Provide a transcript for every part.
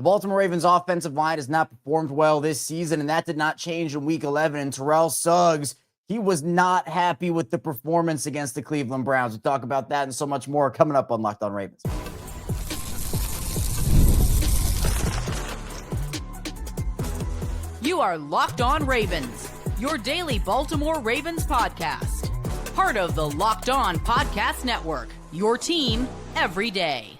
Baltimore Ravens offensive line has not performed well this season, and that did not change in Week 11. And Terrell Suggs, he was not happy with the performance against the Cleveland Browns. We'll talk about that and so much more coming up on Locked On Ravens. You are Locked On Ravens, your daily Baltimore Ravens podcast. Part of the Locked On Podcast Network, your team every day.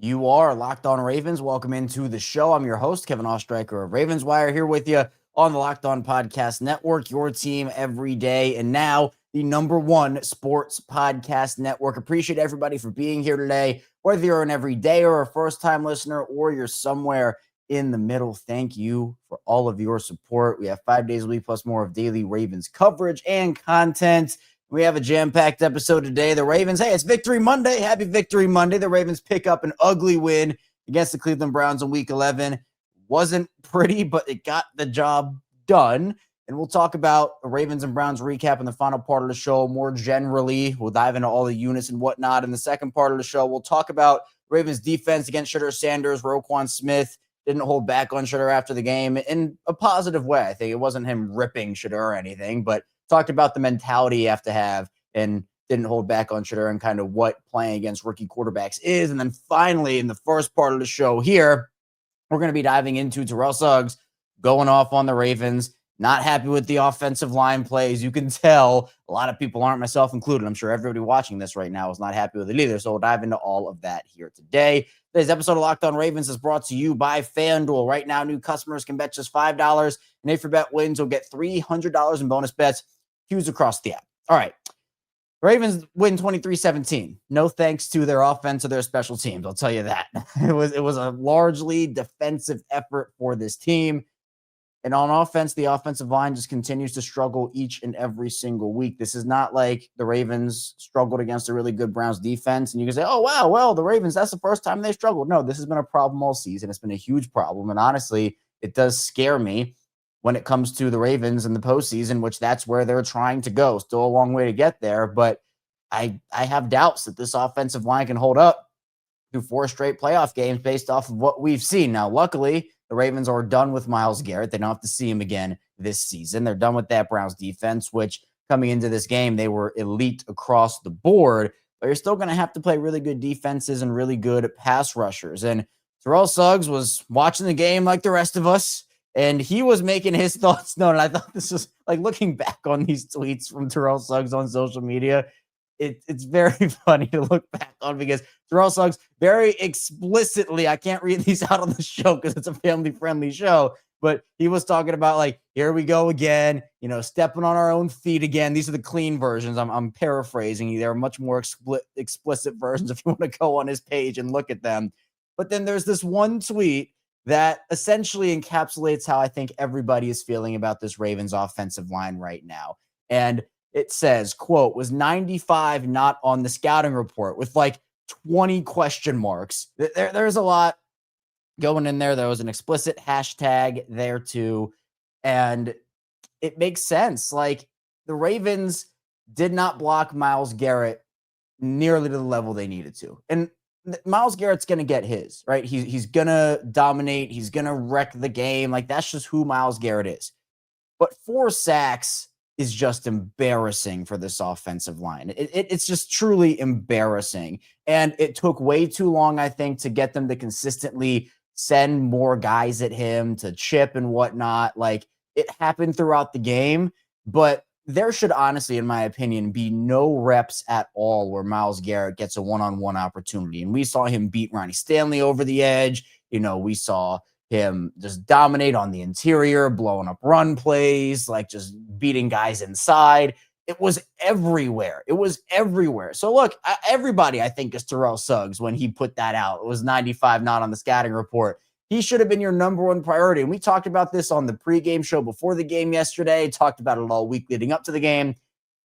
You are Locked On Ravens. Welcome into the show. I'm your host, Kevin Oestreicher of Ravens Wire, here with you on the Locked On Podcast Network, your team every day, and now the #1 sports podcast network. Appreciate everybody for being here today, whether you're an everyday or a first-time listener or you're somewhere in the middle. Thank you for all of your support. We have 5 days a week plus more of daily Ravens coverage and content. We have a jam-packed episode today. The Ravens, hey, it's Victory Monday. Happy Victory Monday. The Ravens pick up an ugly win against the Cleveland Browns in Week 11. Wasn't pretty, but it got the job done. And we'll talk about the Ravens and Browns recap in the final part of the show more generally. We'll dive into all the units and whatnot. In the second part of the show, we'll talk about Ravens defense against Shedeur Sanders. Roquan Smith didn't hold back on Shedeur after the game in a positive way. I think it wasn't him ripping Shedeur or anything, but talked about the mentality you have to have and didn't hold back on Shedeur and kind of what playing against rookie quarterbacks is. And then finally, in the first part of the show here, we're going to be diving into Terrell Suggs going off on the Ravens. Not happy with the offensive line plays. You can tell a lot of people aren't, myself included. I'm sure everybody watching this right now is not happy with it either. So we'll dive into all of that here today. Today's episode of Locked On Ravens is brought to you by FanDuel. Right now, new customers can bet just $5. And if your bet wins, you'll get $300 in bonus bets. Cues across the app. All right. Ravens win 23-17. No thanks to their offense or their special teams. I'll tell you that. It was a largely defensive effort for this team. And on offense, the offensive line just continues to struggle each and every single week. This is not like the Ravens struggled against a really good Browns defense. And you can say, oh, wow, well, the Ravens, that's the first time they struggled. No, this has been a problem all season. It's been a huge problem. And honestly, it does scare me when it comes to the Ravens in the postseason, which that's where they're trying to go. Still a long way to get there, but I have doubts that this offensive line can hold up through 4 straight playoff games based off of what we've seen. Now, luckily, the Ravens are done with Myles Garrett. They don't have to see him again this season. They're done with that Browns defense, which coming into this game, they were elite across the board, but you're still going to have to play really good defenses and really good pass rushers. And Terrell Suggs was watching the game like the rest of us, and he was making his thoughts known. And I thought this was like looking back on these tweets from Terrell Suggs on social media. It's very funny to look back on because Terrell Suggs very explicitly, I can't read these out on the show because it's a family-friendly show, but he was talking about like, here we go again, stepping on our own feet again. These are the clean versions. I'm paraphrasing. There are much more explicit versions if you want to go on his page and look at them. But then there's this one tweet that essentially encapsulates how I think everybody is feeling about this Ravens offensive line right now. And it says, quote, was 95 not on the scouting report with like 20 question marks. There's a lot going in there. There was an explicit hashtag there too. And it makes sense. Like the Ravens did not block Myles Garrett nearly to the level they needed to. And Myles Garrett's going to get his, right? He's going to dominate. He's going to wreck the game. Like that's just who Myles Garrett is. But 4 sacks is just embarrassing for this offensive line. It's just truly embarrassing. And it took way too long, I think, to get them to consistently send more guys at him to chip and whatnot. Like it happened throughout the game, but there should honestly, in my opinion, be no reps at all where Myles Garrett gets a one-on-one opportunity. And we saw him beat Ronnie Stanley over the edge. We saw him just dominate on the interior, blowing up run plays, like just beating guys inside. It was everywhere. So look, everybody, I think, is Terrell Suggs when he put that out. It was 95 not on the scouting report. He should have been your #1 priority. And we talked about this on the pregame show before the game yesterday, talked about it all week leading up to the game.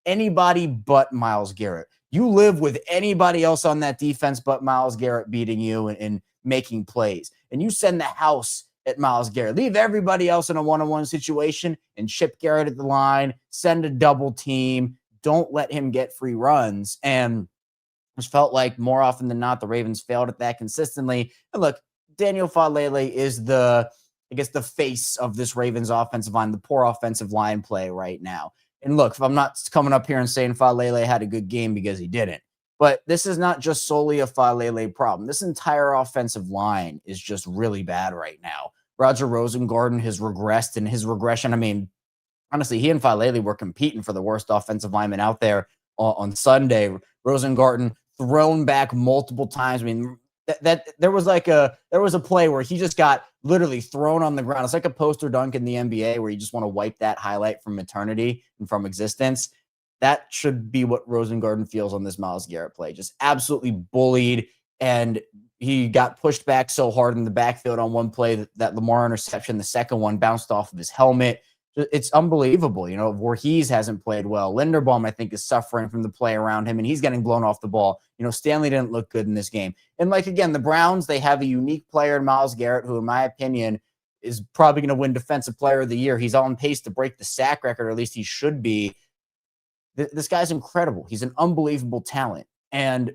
Anybody but Myles Garrett. You live with anybody else on that defense but Myles Garrett beating you and making plays. And you send the house at Myles Garrett. Leave everybody else in a one-on-one situation and chip Garrett at the line. Send a double team. Don't let him get free runs. And it felt like more often than not, the Ravens failed at that consistently. And look, Daniel Falele is the face of this Ravens offensive line, the poor offensive line play right now. And look, if I'm not coming up here and saying Falele had a good game because he didn't, but this is not just solely a Falele problem. This entire offensive line is just really bad right now. Roger Rosengarten has regressed, and his regression, I mean, honestly, he and Falele were competing for the worst offensive lineman out there on Sunday. Rosengarten thrown back multiple times. I mean, that there was a play where he just got literally thrown on the ground. It's like a poster dunk in the NBA where you just want to wipe that highlight from eternity and from existence. That should be what Rosengarten feels on this Myles Garrett play. Just absolutely bullied, and he got pushed back so hard in the backfield on one play that Lamar interception, the second one, bounced off of his helmet. It's unbelievable. You know, Voorhees hasn't played well. Linderbaum, I think, is suffering from the play around him, and he's getting blown off the ball. You know, Stanley didn't look good in this game. And, like, again, the Browns, they have a unique player in Myles Garrett who, in my opinion, is probably going to win Defensive Player of the Year. He's on pace to break the sack record, or at least he should be. This guy's incredible. He's an unbelievable talent, and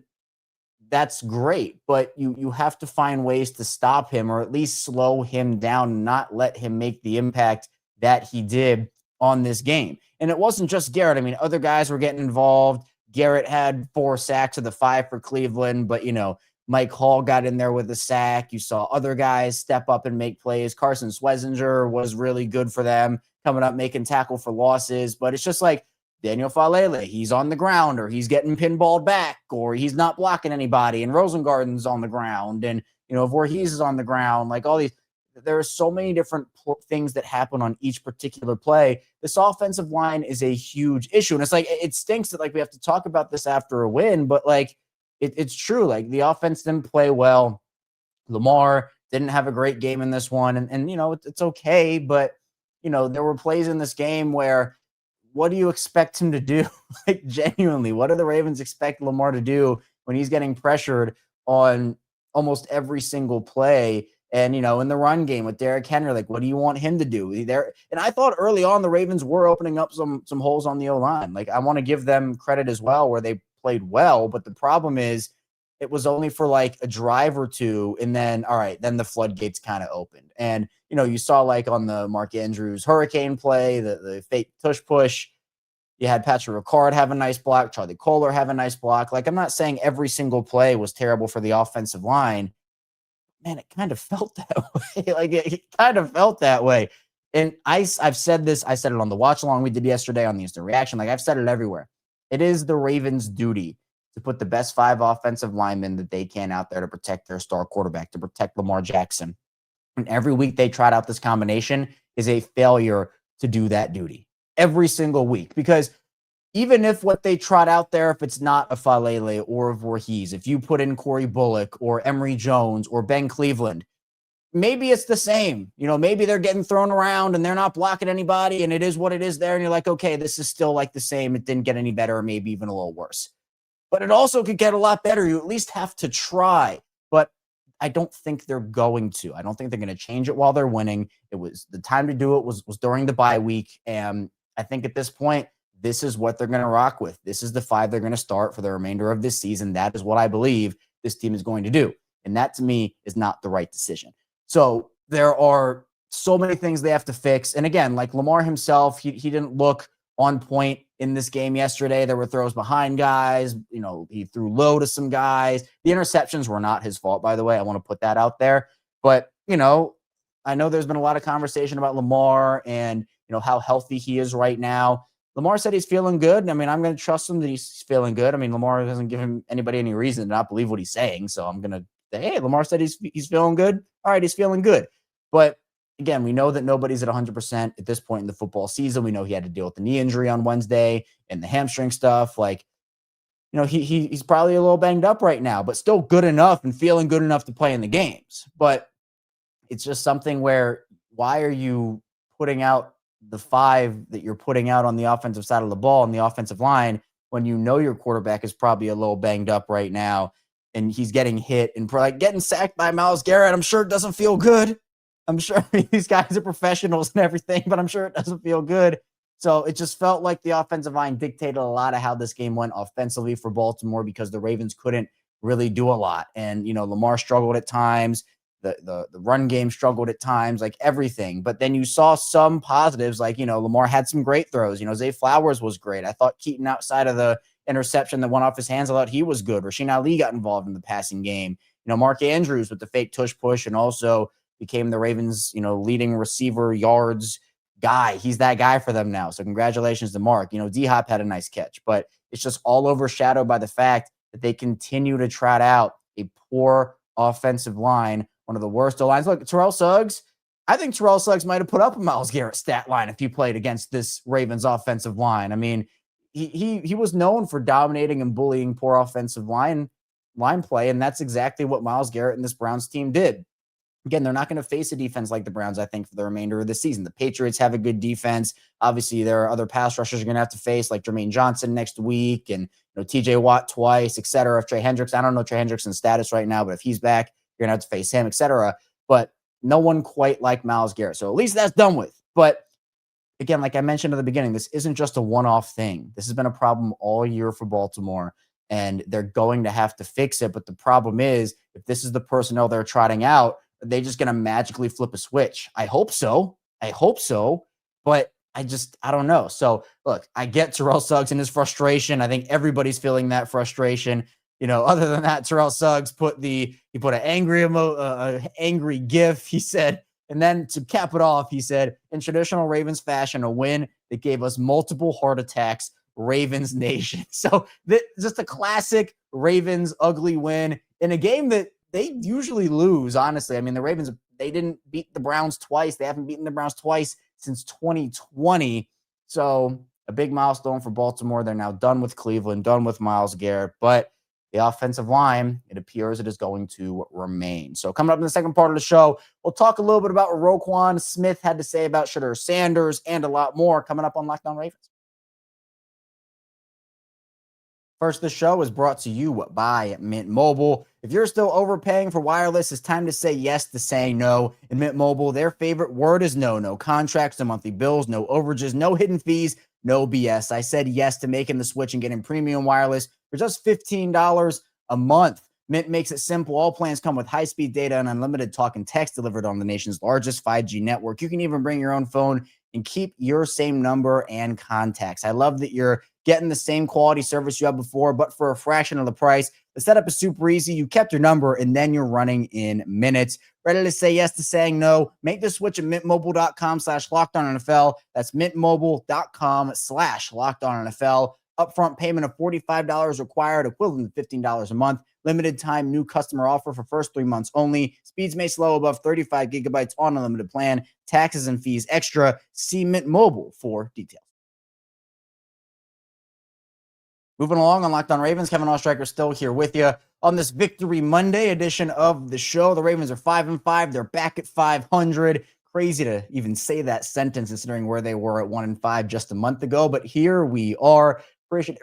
that's great. But you have to find ways to stop him, or at least slow him down and not let him make the impact that he did on this game. And it wasn't just Garrett. I mean, other guys were getting involved. Garrett had 4 sacks of the 5 for Cleveland, but, you know, Mike Hall got in there with a sack. You saw other guys step up and make plays. Carson Swessinger was really good for them, coming up, making tackle for losses. But it's just like Daniel Falele, he's on the ground, or he's getting pinballed back, or he's not blocking anybody, and Rosengarten's on the ground, and, you know, Voorhees is on the ground, like all these. There are so many different things that happen on each particular play. This offensive line is a huge issue. And it's like, it stinks that, like, we have to talk about this after a win, but, like, it's true. Like, the offense didn't play well. Lamar didn't have a great game in this one. And you know, it's okay. But, you know, there were plays in this game where, what do you expect him to do? Like, genuinely, what do the Ravens expect Lamar to do when he's getting pressured on almost every single play? And, you know, in the run game with Derrick Henry, like, what do you want him to do? And I thought early on the Ravens were opening up some holes on the O-line. Like, I want to give them credit as well where they played well. But the problem is it was only for like a drive or two. And then, all right, then the floodgates kind of opened. And, you know, you saw, like, on the Mark Andrews hurricane play, the fake tush push, you had Patrick Ricard have a nice block, Charlie Kohler have a nice block. Like, I'm not saying every single play was terrible for the offensive line. Man, it kind of felt that way. Like, it kind of felt that way. And I've said this. I said it on the watch along we did yesterday on the instant reaction. Like, I've said it everywhere. It is the Ravens' duty to put the best 5 offensive linemen that they can out there to protect their star quarterback, to protect Lamar Jackson. And every week they tried out this combination is a failure to do that duty. Every single week. Because even if what they trot out there, if it's not a Falele or a Voorhees, if you put in Corey Bullock or Emory Jones or Ben Cleveland, maybe it's the same. You know, maybe they're getting thrown around and they're not blocking anybody, and it is what it is there. And you're like, okay, this is still like the same. It didn't get any better, or maybe even a little worse. But it also could get a lot better. You at least have to try. But I don't think they're going to. I don't think they're going to change it while they're winning. It was the time to do it was during the bye week. And I think at this point, this is what they're going to rock with. This is the 5 they're going to start for the remainder of this season. That is what I believe this team is going to do. And that, to me, is not the right decision. So there are so many things they have to fix. And again, like Lamar himself, he didn't look on point in this game yesterday. There were throws behind guys. You know, he threw low to some guys. The interceptions were not his fault, by the way. I want to put that out there. But, you know, I know there's been a lot of conversation about Lamar and, you know, how healthy he is right now. Lamar said he's feeling good. I mean, I'm going to trust him that he's feeling good. I mean, Lamar doesn't give anybody any reason to not believe what he's saying. So I'm going to say, hey, Lamar said he's feeling good. All right, he's feeling good. But again, we know that nobody's at 100% at this point in the football season. We know he had to deal with the knee injury on Wednesday and the hamstring stuff. Like, you know, he's probably a little banged up right now, but still good enough and feeling good enough to play in the games. But it's just something where, why are you putting out the 5 that you're putting out on the offensive side of the ball and the offensive line when you know your quarterback is probably a little banged up right now and he's getting hit and probably getting sacked by Myles Garrett? I'm sure it doesn't feel good. I'm sure these guys are professionals and everything, but I'm sure it doesn't feel good. So it just felt like the offensive line dictated a lot of how this game went offensively for Baltimore, because the Ravens couldn't really do a lot. And, you know, Lamar struggled at times. the run game struggled at times, like everything. But then you saw some positives, like, Lamar had some great throws. Zay Flowers was great. I thought Keaton, outside of the interception that went off his hands, I thought he was good. Rasheen Ali got involved in the passing game. Mark Andrews with the fake tush push, and also became the Ravens, leading receiver yards guy. He's that guy for them now. So congratulations to Mark. D-Hop had a nice catch, but it's just all overshadowed by the fact that they continue to trot out a poor offensive line, one of the worst O-lines. Look, Terrell Suggs, I think Terrell Suggs might have put up a Myles Garrett stat line if he played against this Ravens offensive line. I mean, he was known for dominating and bullying poor offensive line play, and that's exactly what Myles Garrett and this Browns team did. Again, they're not going to face a defense like the Browns, I think, for the remainder of the season. The Patriots have a good defense. Obviously, there are other pass rushers you're going to have to face, like Jermaine Johnson next week, and TJ Watt twice, et cetera. If Trey Hendricks, I don't know Trey Hendrickson's status right now, but if he's back, you're going to have to face him, et cetera. But no one quite like Myles Garrett. So at least that's done with. But again, like I mentioned at the beginning, this isn't just a one-off thing. This has been a problem all year for Baltimore, and they're going to have to fix it. But the problem is, if this is the personnel they're trotting out, are they just going to magically flip a switch? I hope so. But I don't know. So look, I get Terrell Suggs and his frustration. I think everybody's feeling that frustration. Other than that, Terrell Suggs put an angry gif. He said, and then to cap it off, he said, in traditional Ravens fashion, a win that gave us multiple heart attacks, Ravens Nation. So just a classic Ravens ugly win in a game that they usually lose, honestly. I mean, the Ravens, they didn't beat the Browns twice. They haven't beaten the Browns twice since 2020. So a big milestone for Baltimore. They're now done with Cleveland, done with Myles Garrett. But the offensive line, it appears it is going to remain. So coming up in the second part of the show, we'll talk a little bit about what Roquan Smith had to say about Shedeur Sanders and a lot more coming up on Locked On Ravens. First, the show is brought to you by Mint Mobile. If you're still overpaying for wireless, it's time to say yes to saying no. In Mint Mobile, their favorite word is no. No contracts, no monthly bills, no overages, no hidden fees, no BS. I said yes to making the switch and getting premium wireless for just $15 a month. Mint makes it simple. All plans come with high-speed data and unlimited talk and text delivered on the nation's largest 5G network. You can even bring your own phone and keep your same number and contacts. I love that you're getting the same quality service you had before, but for a fraction of the price. The setup is super easy. You kept your number, and then you're running in minutes. Ready to say yes to saying no? Make the switch at mintmobile.com/LockedOnNFL. That's mintmobile.com/LockedOnNFL. Upfront payment of $45 required, equivalent to $15 a month. Limited time new customer offer for first 3 months only. Speeds may slow above 35 gigabytes on a limited plan. Taxes and fees extra. See Mint Mobile for details. Moving along on Locked On Ravens, Kevin Oestreicher still here with you on this Victory Monday edition of the show. The Ravens are 5-5. They're back at 500. Crazy to even say that sentence considering where they were at 1-5 just a month ago. But here we are. Appreciate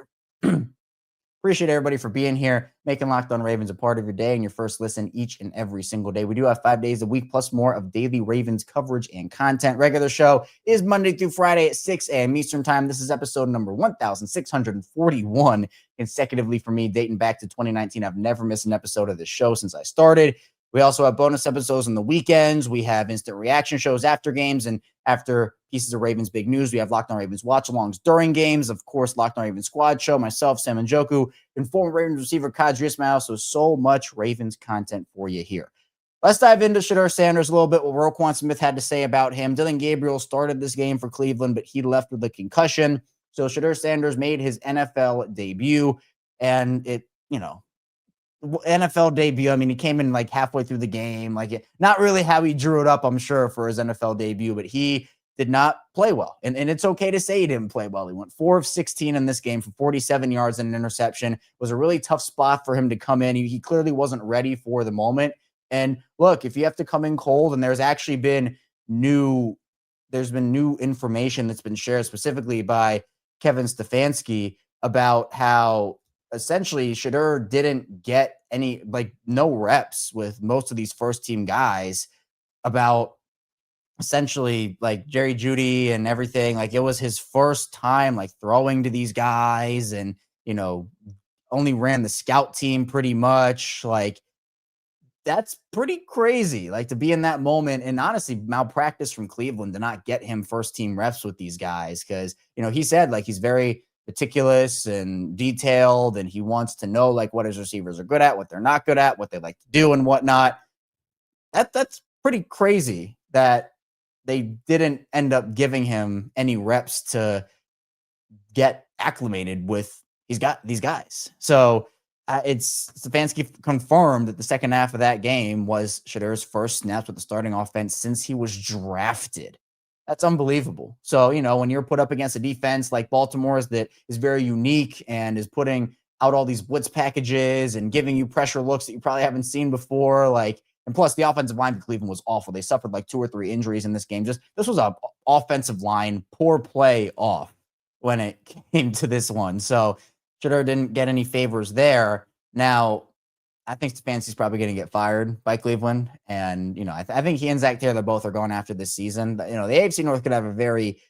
everybody for being here, making Locked On Ravens a part of your day and your first listen each and every single day. We do have 5 days a week plus more of daily Ravens coverage and content. Regular show is Monday through Friday at 6 a.m. Eastern time. This is episode number 1,641 consecutively for me, dating back to 2019. I've never missed an episode of this show since I started. We also have bonus episodes on the weekends. We have instant reaction shows after games and after pieces of Ravens big news. We have Locked On Ravens watch-alongs during games. Of course, Locked On Ravens squad show, myself, Sam Njoku, and former Ravens receiver Kadri Ismail. So much Ravens content for you here. Let's dive into Shedeur Sanders a little bit, what Roquan Smith had to say about him. Dylan Gabriel started this game for Cleveland, but he left with a concussion. So Shedeur Sanders made his NFL debut, and NFL debut. I mean, he came in like halfway through the game, not really how he drew it up, I'm sure, for his NFL debut, but he did not play well. And it's okay to say he didn't play well. He went 4 of 16 in this game for 47 yards and an interception. It was a really tough spot for him to come in. He clearly wasn't ready for the moment. And look, if you have to come in cold, and there's been new information that's been shared specifically by Kevin Stefanski about how essentially Shedeur didn't get any, no reps with most of these first team guys, about essentially Jerry Jeudy and everything. It was his first time throwing to these guys, and only ran the scout team pretty much. that's pretty crazy, like, to be in that moment, and honestly, malpractice from Cleveland to not get him first team reps with these guys. Cause, he said, like, he's very meticulous and detailed, and he wants to know, like, what his receivers are good at, what they're not good at, what they like to do and whatnot. That's pretty crazy that they didn't end up giving him any reps to get acclimated with he's got these guys. So it's Stefanski confirmed that the second half of that game was Shedeur's first snaps with the starting offense since he was drafted. That's unbelievable. So, when you're put up against a defense like Baltimore's that is very unique and is putting out all these blitz packages and giving you pressure looks that you probably haven't seen before, and plus the offensive line for Cleveland was awful. They suffered like 2 or 3 injuries in this game. This was a offensive line poor play off when it came to this one. So Shedeur didn't get any favors there. Now, I think Stefanski's probably going to get fired by Cleveland. And, I think he and Zach Taylor both are going after this season. The AFC North could have a very,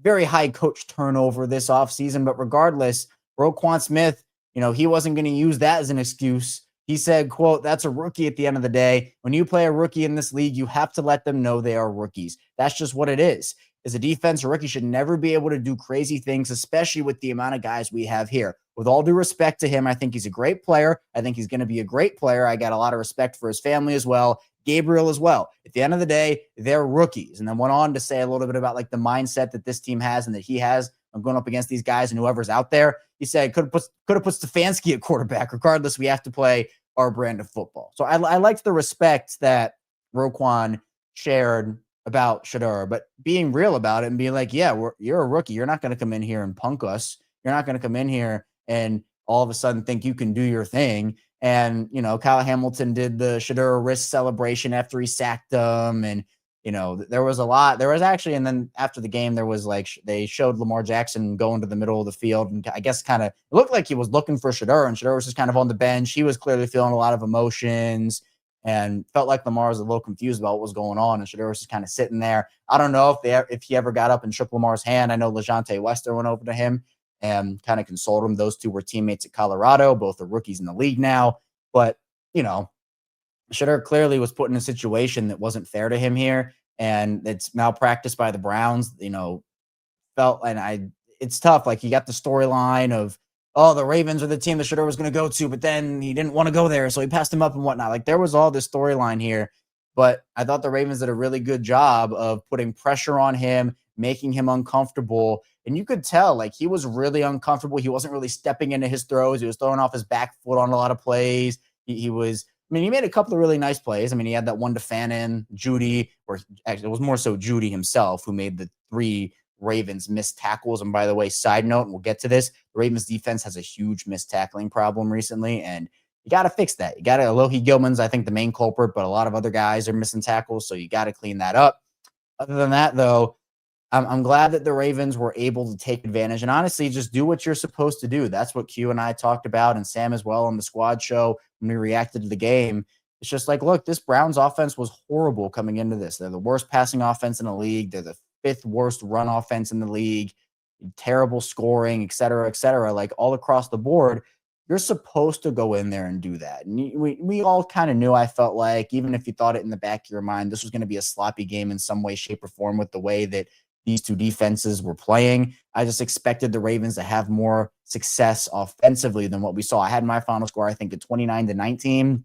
very high coach turnover this offseason. But regardless, Roquan Smith, he wasn't going to use that as an excuse. He said, quote, "That's a rookie at the end of the day. When you play a rookie in this league, you have to let them know they are rookies. That's just what it is. As a defense, a rookie should never be able to do crazy things, especially with the amount of guys we have here. With all due respect to him, I think he's a great player. I think he's going to be a great player. I got a lot of respect for his family as well. Gabriel as well. At the end of the day, they're rookies." And then went on to say a little bit about like the mindset that this team has and that he has on going up against these guys and whoever's out there. He said, could have put Stefanski at quarterback. Regardless, we have to play our brand of football. So I liked the respect that Roquan shared about Shedeur, but being real about it and being like, yeah, you're a rookie. You're not going to come in here and punk us. You're not going to come in here and all of a sudden think you can do your thing. And, Kyle Hamilton did the Shedeur wrist celebration after he sacked him. And, there was a lot. There was actually, and then after the game, there was like, they showed Lamar Jackson going to the middle of the field. And I guess kind of looked like he was looking for Shedeur, and Shedeur was just kind of on the bench. He was clearly feeling a lot of emotions and felt like Lamar was a little confused about what was going on. And Shedeur was just kind of sitting there. I don't know if he ever got up and shook Lamar's hand. I know LeJounte Wester went over to him and kind of consoled him. Those two were teammates at Colorado. Both are rookies in the league now. But, Shedeur clearly was put in a situation that wasn't fair to him here. And it's malpractice by the Browns, it's tough. Like, you got the storyline of, oh, the Ravens are the team that Shedeur was going to go to, but then he didn't want to go there, so he passed him up and whatnot. Like, there was all this storyline here, but I thought the Ravens did a really good job of putting pressure on him, making him uncomfortable. And you could tell, like, he was really uncomfortable. He wasn't really stepping into his throws. He was throwing off his back foot on a lot of plays. He made a couple of really nice plays. He had that one to Fannin, Judy, or actually it was more so Judy himself who made the 3 Ravens missed tackles. And by the way, side note, and we'll get to this, the Ravens defense has a huge missed tackling problem recently, and you got to fix that. You got to, Alohi Gilman's, I think, the main culprit, but a lot of other guys are missing tackles, so you got to clean that up. Other than that, though, I'm glad that the Ravens were able to take advantage and honestly just do what you're supposed to do. That's what Q and I talked about, and Sam as well on the squad show when we reacted to the game. It's just like, look, this Browns offense was horrible coming into this. They're the worst passing offense in the league. They're the 5th worst run offense in the league. Terrible scoring, et cetera, like all across the board. You're supposed to go in there and do that. And we all kind of knew, I felt like, even if you thought it in the back of your mind, this was going to be a sloppy game in some way, shape, or form with the way that these two defenses were playing. I just expected the Ravens to have more success offensively than what we saw. I had my final score, I think, at 29-19. It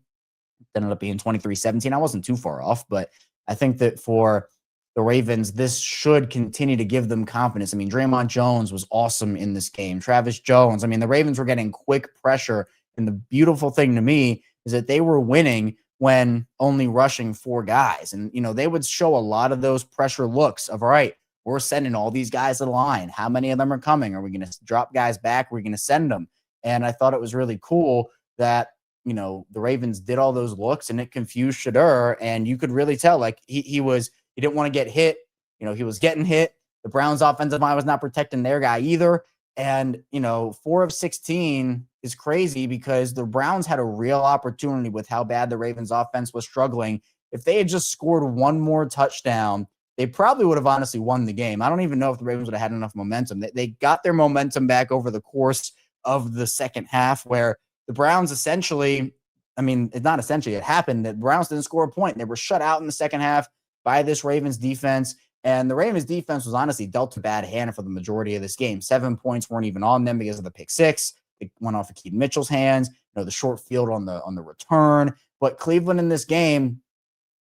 ended up being 23-17. I wasn't too far off, but I think that for the Ravens, this should continue to give them confidence. Draymond Jones was awesome in this game. Travis Jones. The Ravens were getting quick pressure. And the beautiful thing to me is that they were winning when only rushing 4 guys. And, they would show a lot of those pressure looks of, all right, we're sending all these guys to the line. How many of them are coming? Are we going to drop guys back? We're going to send them. And I thought it was really cool that, the Ravens did all those looks, and it confused Shedeur. And you could really tell, like, he didn't want to get hit. He was getting hit. The Browns offensive line was not protecting their guy either. And, 4 of 16 is crazy because the Browns had a real opportunity with how bad the Ravens offense was struggling. If they had just scored one more touchdown, they probably would have honestly won the game. I don't even know if the Ravens would have had enough momentum. They got their momentum back over the course of the second half, where the Browns essentially, I mean, it's not essentially, it happened. The Browns didn't score a point. They were shut out in the second half by this Ravens defense. And the Ravens defense was honestly dealt a bad hand for the majority of this game. 7 points weren't even on them because of the pick six. It went off of Keaton Mitchell's hands, the short field on the return. But Cleveland in this game,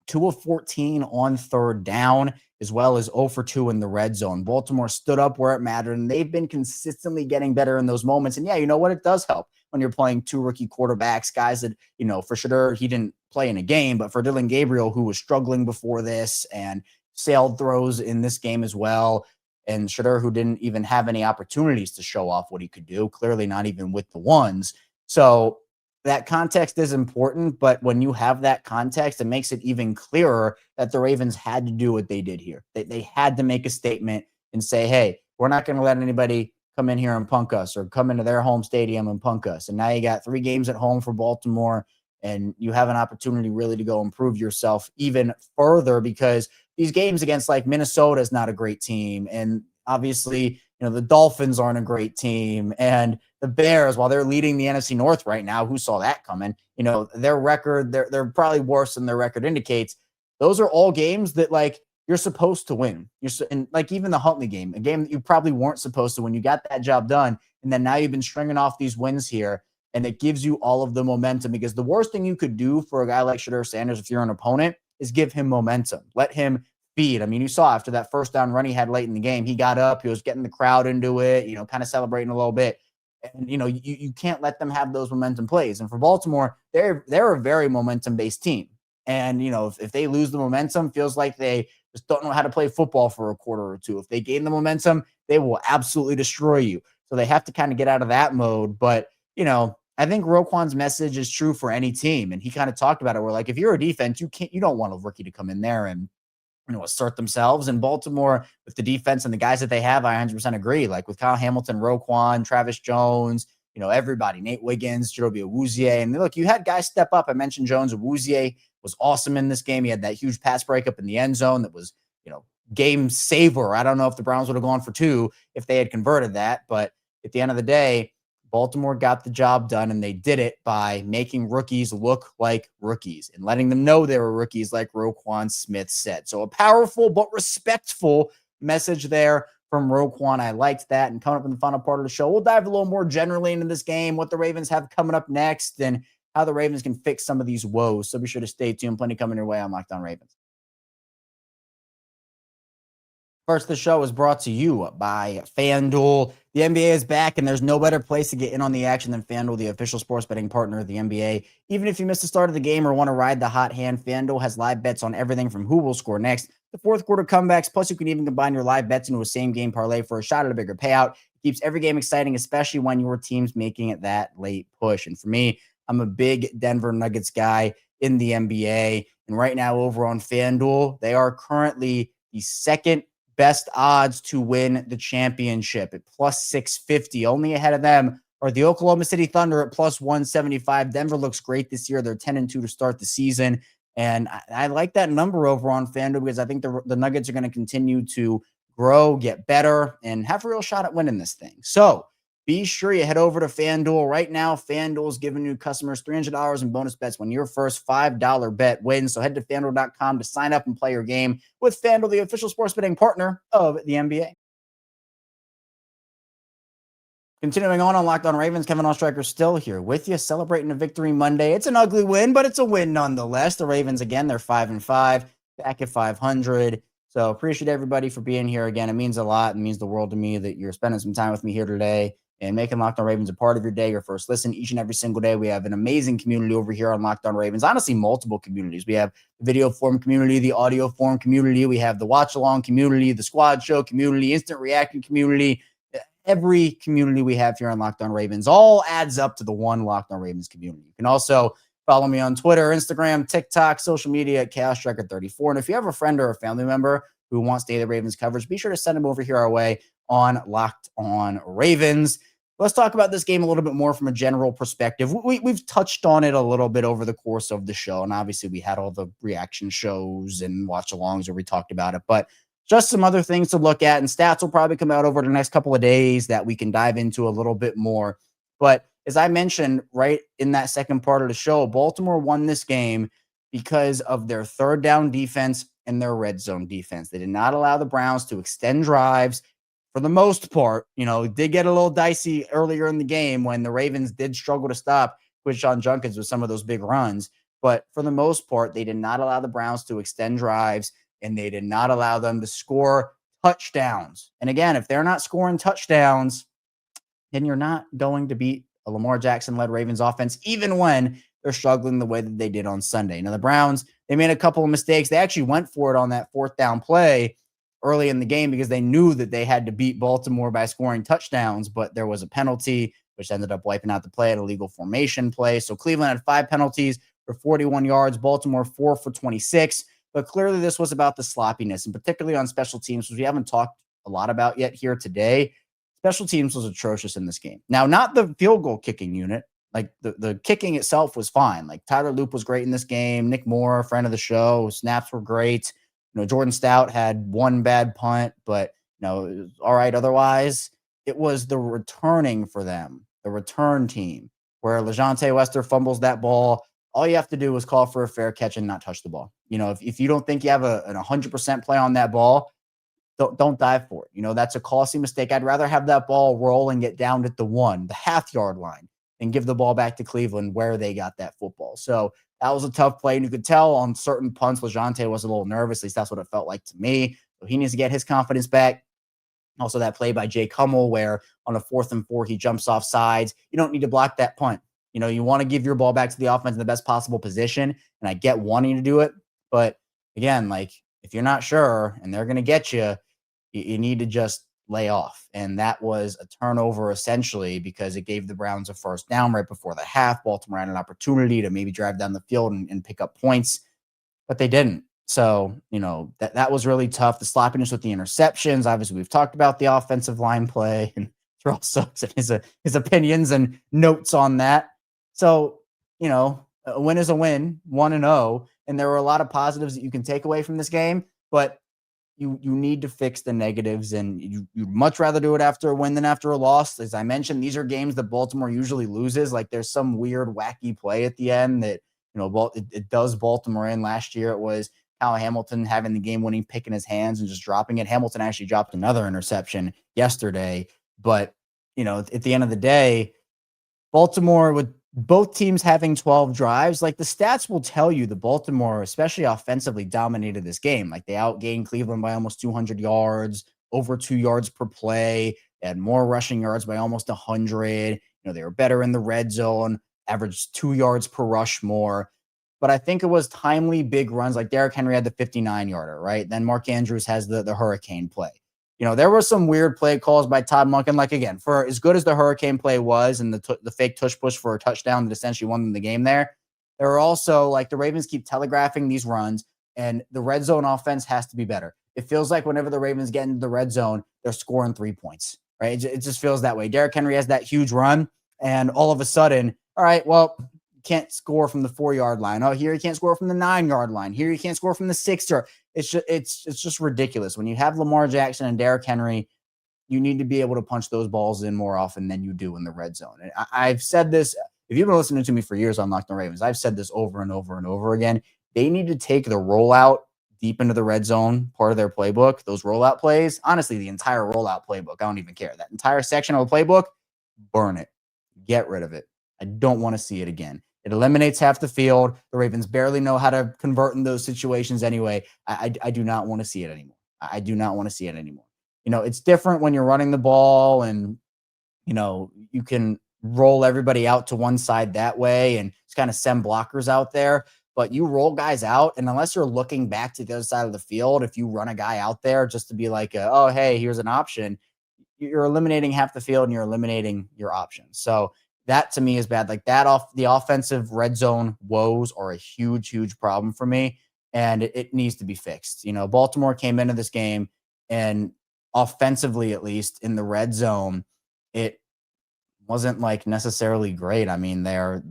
2 of 14 on third down, as well as 0 for 2 in the red zone. Baltimore stood up where it mattered, and they've been consistently getting better in those moments. And yeah, you know what? It does help when you're playing 2 rookie quarterbacks, guys that, for Shedeur, he didn't play in a game, but for Dillon Gabriel, who was struggling before this and sailed throws in this game as well, and Shedeur, who didn't even have any opportunities to show off what he could do, clearly not even with the ones. So that context is important, but when you have that context, it makes it even clearer that the Ravens had to do what they did here. They had to make a statement and say, hey, we're not going to let anybody come in here and punk us or come into their home stadium and punk us. And now you got 3 games at home for Baltimore, and you have an opportunity really to go improve yourself even further, because these games against like Minnesota is not a great team. And obviously, the Dolphins aren't a great team. And the Bears, while they're leading the NFC North right now, who saw that coming? Their record, they're probably worse than their record indicates. Those are all games that like you're supposed to win. And like even the Huntley game, a game that you probably weren't supposed to win. You got that job done. And then now you've been stringing off these wins here, and it gives you all of the momentum, because the worst thing you could do for a guy like Shedeur Sanders, if you're an opponent, is give him momentum. Let him feed. I mean, you saw after that first down run he had late in the game, he got up, he was getting the crowd into it, kind of celebrating a little bit. And, you can't let them have those momentum plays. And for Baltimore, they're a very momentum-based team. And, if they lose the momentum, feels like they just don't know how to play football for a quarter or two. If they gain the momentum, they will absolutely destroy you. So they have to kind of get out of that mode. But, I think Roquan's message is true for any team. And he kind of talked about it where, like, if you're a defense, you don't want a rookie to come in there and, assert themselves. And Baltimore, with the defense and the guys that they have, I 100% agree. Like with Kyle Hamilton, Roquan, Travis Jones, everybody, Nate Wiggins, Jerobe Awuzie. And look, you had guys step up. I mentioned Jones. Awuzie was awesome in this game. He had that huge pass breakup in the end zone that was, game saver. I don't know if the Browns would have gone for 2 if they had converted that. But at the end of the day, Baltimore got the job done, and they did it by making rookies look like rookies and letting them know they were rookies, like Roquan Smith said. So a powerful but respectful message there from Roquan. I liked that. And coming up in the final part of the show, we'll dive a little more generally into this game, what the Ravens have coming up next, and how the Ravens can fix some of these woes. So be sure to stay tuned. Plenty coming your way on Locked On Ravens. First, the show is brought to you by FanDuel. The NBA is back, and there's no better place to get in on the action than FanDuel, the official sports betting partner of the NBA. Even if you missed the start of the game or want to ride the hot hand, FanDuel has live bets on everything from who will score next to fourth quarter comebacks. Plus, you can even combine your live bets into a same-game parlay for a shot at a bigger payout. It keeps every game exciting, especially when your team's making it that late push. And for me, I'm a big Denver Nuggets guy in the NBA. And right now over on FanDuel, they are currently the second best odds to win the championship at plus 650. Only ahead of them are the Oklahoma City Thunder at plus 175. Denver looks great this year. They're 10-2 to start the season. And I like that number over on FanDuel, because I think the Nuggets are going to continue to grow, get better, and have a real shot at winning this thing. So be sure you head over to FanDuel right now. FanDuel is giving new customers $300 in bonus bets when your first $5 bet wins. So head to FanDuel.com to sign up and play your game with FanDuel, the official sports betting partner of the NBA. Continuing on Locked On Ravens, Kevin Oestreicher still here with you, celebrating a victory Monday. It's an ugly win, but it's a win nonetheless. The Ravens, again, they're 5-5, back at 500. So appreciate everybody for being here again. It means a lot. It means the world to me that you're spending some time with me here today and making Locked On Ravens a part of your day, your first listen each and every single day. We have an amazing community over here on Locked On Ravens. Honestly, multiple communities. We have the video form community, the audio form community. We have the watch along community, the squad show community, instant reaction community. Every community we have here on Locked On Ravens all adds up to the one Locked On Ravens community. You can also follow me on Twitter, Instagram, TikTok, social media at ChaosStriker34. And if you have a friend or a family member who wants daily Ravens coverage, be sure to send them over here our way on Locked On Ravens. Let's talk about this game a little bit more from a general perspective. We've touched on it a little bit over the course of the show, and obviously we had all the reaction shows and watch-alongs where we talked about it, but just some other things to look at, and stats will probably come out over the next couple of days that we can dive into a little bit more. But as I mentioned right in that second part of the show, Baltimore won this game because of their third down defense and their red zone defense. They did not allow the Browns to extend drives. For the most part, it did get a little dicey earlier in the game when the Ravens did struggle to stop Quinshon Judkins with some of those big runs. But for the most part, they did not allow the Browns to extend drives, and they did not allow them to score touchdowns. And again, if they're not scoring touchdowns, then you're not going to beat a Lamar Jackson-led Ravens offense, even when they're struggling the way that they did on Sunday. Now, the Browns, they made a couple of mistakes. They actually went for it on that fourth down play early in the game because they knew that they had to beat Baltimore by scoring touchdowns, but there was a penalty, which ended up wiping out the play, an illegal formation play. So Cleveland had 5 penalties for 41 yards, Baltimore 4 for 26. But clearly this was about the sloppiness, and particularly on special teams, which we haven't talked a lot about yet here today. Special teams was atrocious in this game. Now, not the field goal kicking unit. Like the kicking itself was fine. Like Tyler Loop was great in this game. Nick Moore, friend of the show, snaps were great. Jordan Stout had one bad punt, but it was all right. Otherwise, it was the returning for them, the return team, where LeJontay Wester fumbles that ball. All you have to do is call for a fair catch and not touch the ball. If you don't think you have an 100% play on that ball, don't dive for it. That's a costly mistake. I'd rather have that ball roll and get down at the half-yard line, and give the ball back to Cleveland where they got that football. So that was a tough play. And you could tell on certain punts, LeJontay was a little nervous. At least that's what it felt like to me. So he needs to get his confidence back. Also, that play by Jake Hummel, where on a 4th and 4, he jumps off sides. You don't need to block that punt. You want to give your ball back to the offense in the best possible position. And I get wanting to do it. But again, if you're not sure and they're going to get you, you need to just lay off. And that was a turnover essentially because it gave the Browns a first down right before the half. Baltimore had an opportunity to maybe drive down the field and pick up points, but they didn't. So, that was really tough. The sloppiness with the interceptions. Obviously, we've talked about the offensive line play and Terrell Suggs and his opinions and notes on that. So, a win is a win, 1-0. And there were a lot of positives that you can take away from this game, but you need to fix the negatives, and you'd much rather do it after a win than after a loss. As I mentioned, these are games that Baltimore usually loses. Like there's some weird, wacky play at the end that, it does Baltimore in. Last year, it was Kyle Hamilton having the game-winning pick in his hands and just dropping it. Hamilton actually dropped another interception yesterday. But, at the end of the day, Baltimore, with both teams having 12 drives, the stats will tell you the Baltimore, especially offensively, dominated this game. They outgained Cleveland by almost 200 yards, over 2 yards per play. They had more rushing yards by almost 100. They were better in the red zone, averaged 2 yards per rush more. But I think it was timely big runs. Like Derrick Henry had the 59-yarder, right? Then Mark Andrews has the hurricane play. There were some weird play calls by Todd Monken. Again, for as good as the hurricane play was and the fake tush push for a touchdown that essentially won them the game there were also, the Ravens keep telegraphing these runs, and the red zone offense has to be better. It feels like whenever the Ravens get into the red zone, they're scoring 3 points, right? It just feels that way. Derrick Henry has that huge run, and all of a sudden, all right, well, you can't score from the 4-yard line. Oh, here you can't score from the 9-yard line. Here you can't score from the 6-yard. It's just ridiculous. When you have Lamar Jackson and Derrick Henry, you need to be able to punch those balls in more often than you do in the red zone. And I've said this, if you've been listening to me for years on Locked On Ravens, I've said this over and over and over again. They need to take the rollout deep into the red zone part of their playbook, those rollout plays. Honestly, the entire rollout playbook, I don't even care. That entire section of the playbook, burn it. Get rid of it. I don't want to see it again. It eliminates half the field. The Ravens barely know how to convert in those situations anyway. I do not want to see it anymore. I do not want to see it anymore. It's different when you're running the ball and, you can roll everybody out to one side that way and just kind of send blockers out there. But you roll guys out, and unless you're looking back to the other side of the field, if you run a guy out there just to be like, oh, hey, here's an option, you're eliminating half the field and you're eliminating your options. So that to me is bad. The offensive red zone woes are a huge, huge problem for me, and it needs to be fixed. Baltimore came into this game, and offensively, at least in the red zone, it wasn't necessarily great. I mean, they're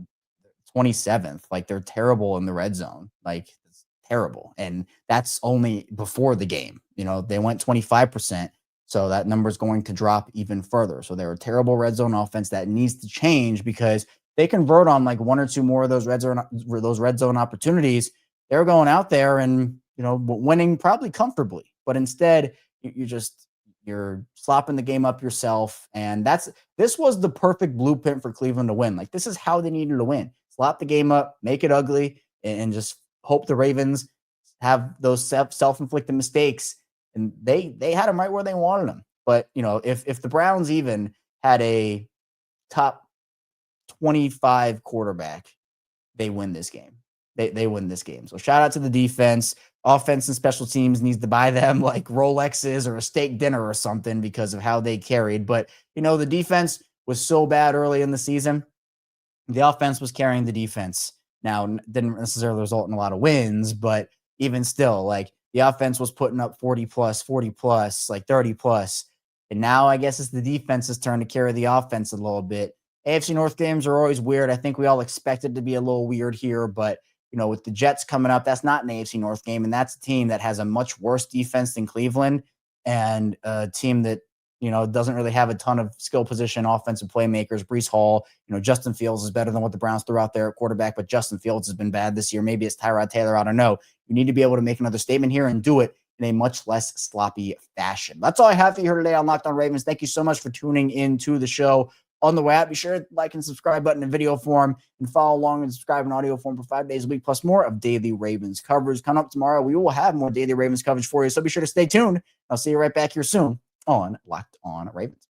27th. They're terrible in the red zone. It's terrible. And that's only before the game. They went 25%. So that number is going to drop even further. So they're a terrible red zone offense that needs to change, because they convert on like one or two more of those red zone opportunities. They're going out there and, winning probably comfortably, but instead you're slopping the game up yourself. And this was the perfect blueprint for Cleveland to win. Like, this is how they needed to win. Slop the game up, make it ugly, and just hope the Ravens have those self-inflicted mistakes. And they had them right where they wanted them. But, if the Browns even had a top 25 quarterback, they win this game. They win this game. So shout out to the defense. Offense and special teams needs to buy them like Rolexes or a steak dinner or something because of how they carried. But, the defense was so bad early in the season. The offense was carrying the defense. Now, didn't necessarily result in a lot of wins, but even still, like, the offense was putting up 40 plus, like 30 plus. And now I guess it's the defense's turn to carry the offense a little bit. AFC North games are always weird. I think we all expected to be a little weird here, but with the Jets coming up, that's not an AFC North game. And that's a team that has a much worse defense than Cleveland, and a team that, doesn't really have a ton of skill position offensive playmakers. Breece Hall, Justin Fields is better than what the Browns threw out there at quarterback, but Justin Fields has been bad this year. Maybe it's Tyrod Taylor. I don't know. You need to be able to make another statement here and do it in a much less sloppy fashion. That's all I have for you here today on Locked On Ravens. Thank you so much for tuning into the show on the web. Be sure to like and subscribe button in video form, and follow along and subscribe in audio form for 5 days a week, plus more of daily Ravens coverage. Coming up tomorrow, we will have more daily Ravens coverage for you. So be sure to stay tuned. I'll see you right back here soon on Locked On Ravens.